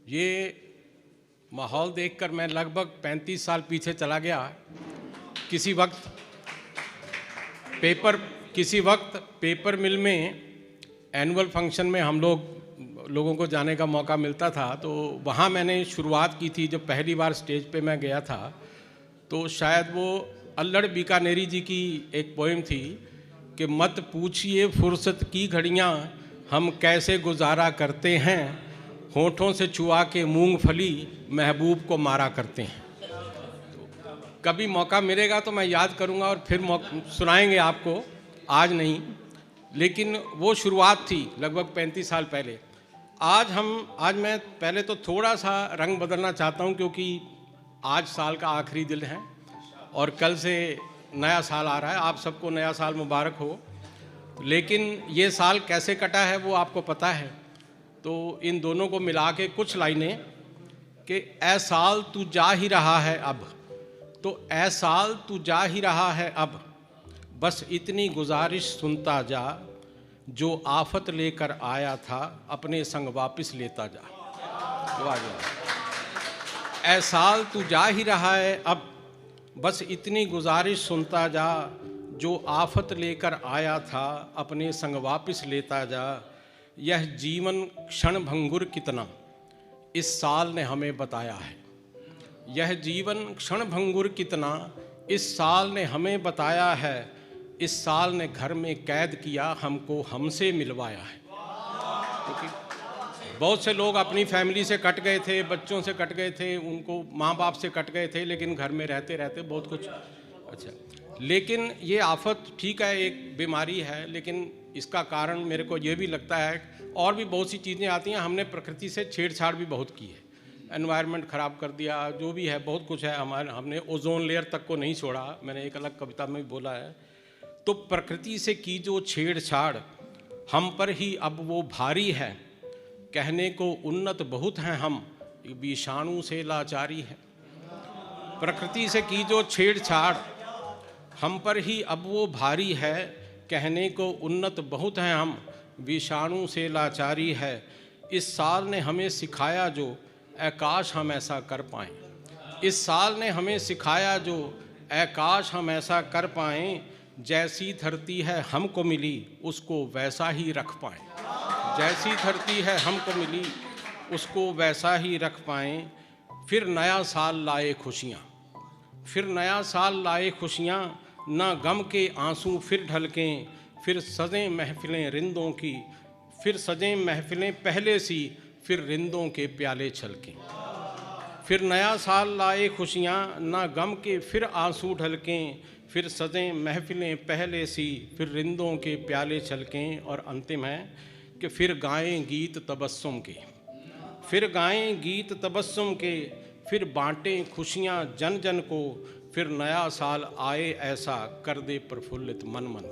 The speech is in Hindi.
ये माहौल देखकर मैं लगभग 35 साल पीछे चला गया। किसी वक्त पेपर मिल में एनुअल फंक्शन में हम लोगों को जाने का मौका मिलता था, तो वहाँ मैंने शुरुआत की थी। जब पहली बार स्टेज पे मैं गया था तो शायद वो अल्लड़ बीकानेरी जी की एक पोएम थी कि मत पूछिए फुर्सत की घड़ियाँ हम कैसे गुजारा करते हैं, होठों से चुआ के मूंगफली महबूब को मारा करते हैं। कभी मौका मिलेगा तो मैं याद करूंगा और फिर सुनाएंगे आपको, आज नहीं, लेकिन वो शुरुआत थी लगभग 35 साल पहले। आज मैं पहले तो थोड़ा सा रंग बदलना चाहता हूं, क्योंकि आज साल का आखिरी दिन है और कल से नया साल आ रहा है। आप सबको नया साल मुबारक हो। लेकिन ये साल कैसे कटा है वो आपको पता है, तो इन दोनों को मिला के कुछ लाइनें कि ऐ साल तू जा ही रहा है अब, तो ऐ साल तू जा ही रहा है अब, बस इतनी गुजारिश सुनता जा, जो आफत लेकर आया था अपने संग वापस लेता जा। ऐ साल तू जा ही रहा है अब, बस इतनी गुजारिश सुनता जा, जो आफत लेकर आया था अपने संग वापस लेता जा। यह जीवन क्षण भंगुर कितना इस साल ने हमें बताया है, यह जीवन क्षण भंगुर कितना इस साल ने हमें बताया है। इस साल ने घर में कैद किया हमको हमसे मिलवाया है। क्योंकि बहुत से लोग अपनी फैमिली से कट गए थे, बच्चों से कट गए थे, उनको माँ बाप से कट गए थे, लेकिन घर में रहते रहते बहुत कुछ अच्छा। लेकिन ये आफत ठीक है, एक बीमारी है, लेकिन इसका कारण मेरे को ये भी लगता है और भी बहुत सी चीज़ें आती हैं। हमने प्रकृति से छेड़छाड़ भी बहुत की है, एनवायरनमेंट ख़राब कर दिया, जो भी है बहुत कुछ है। हमने ओजोन लेयर तक को नहीं छोड़ा, मैंने एक अलग कविता में भी बोला है। तो प्रकृति से की जो छेड़छाड़ हम पर ही अब वो भारी है, कहने को उन्नत बहुत हैं हम, विषाणु से लाचारी है। प्रकृति से की जो छेड़छाड़ हम पर ही अब वो भारी है, कहने को उन्नत बहुत हैं हम, विषाणु से लाचारी है। इस साल ने हमें सिखाया जो ऐ काश हम ऐसा कर पाएँ, इस साल ने हमें सिखाया जो ऐ काश हम ऐसा कर पाएँ, जैसी धरती है हमको मिली उसको वैसा ही रख पाएँ, जैसी धरती है हमको मिली उसको वैसा ही रख पाएँ। फिर नया साल लाए खुशियाँ, फिर नया साल लाए खुशियाँ, ना गम के आंसू फिर ढलकें, फिर सजें महफिलें रिंदों की, फिर सजें महफिलें पहले सी, फिर रिंदों के प्याले छलकें। फिर नया साल लाए खुशियाँ, ना गम के फिर आंसू ढलकें, फिर सजें महफिलें पहले सी, फिर रिंदों के प्याले छलकें। और अंतिम है कि फिर गाएं गीत तबस्सुम के, फिर गाएं गीत तबस्सुम के, फिर बांटें खुशियाँ जन जन को, फिर नया साल आए ऐसा कर दे प्रफुल्लित मन मन।